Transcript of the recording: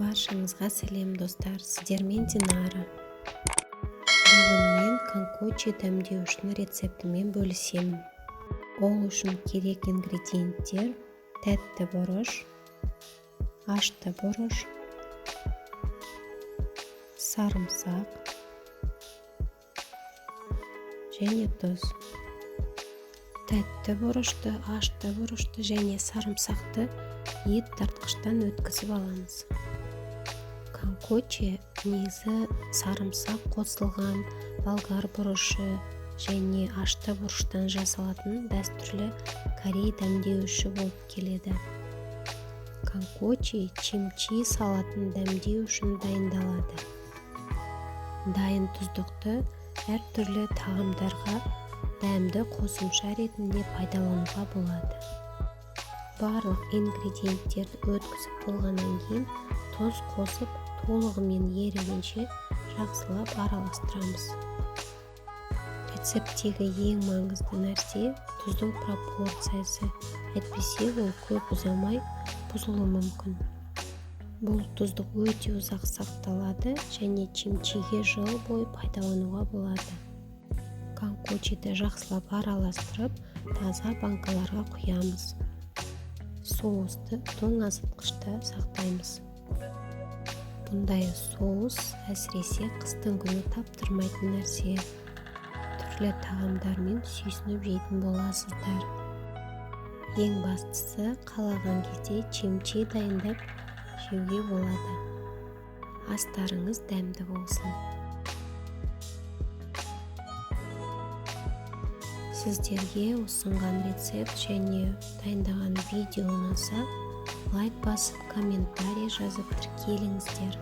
Баршаңызға сәлем достар, сіздермен Динара. Бүгін мен конкочи дәмдеуішінің рецептімен бөлісемін. Ол үшін керек ингредиенттер: тәтті бұрыш, ашты бұрыш, сарымсақ және тұз. Тәтті бұрышты, ашты бұрышты және сарымсақты ет тартқыштан өткізіп аламыз. Конкочи негізі сарымсақ қосылған болгар бұрышы және ашты бұрыштан жасалатын дәстүрлі корей дәмдеуіші болып келеді. Конкочи чимчи салатын дәмдеу үшін дайындалады. Дайын тұздықты әртүрлі тағамдарға дәмді қосымша ретінде пайдалануға болады. Барлық ингредиенттерді өткізіп болғаннан кейін тұз қосып толығымен ерігенше жақсылап араластырамыз. Рецепттегі ең маңызды нәрсе тұздың пропорциясы, әйтпесе ол көп ұзамай бұзылуы мүмкін. Бұл тұздық өте ұзақ сақталады және чимчиге жыл бойы пайдалануға болады. Конкочиді жақсылап араластырып, таза банкаларға құямыз. Соусты тоңазытқышта сақтаймыз. Бұндай соус әсіресе қыстың күні таптырмайтын нәрсе. Түрлі тағамдармен сүйсініп жейтін боласыздар. Ең бастысы, қалаған кезде чимчи дайындап жеуге болады. Астарыңыз дәмді болсын. Сіздерге ұсынған рецепт және дайындаған видео ұнаса, лайк басып, комментарий жазып тіркеліңіздер.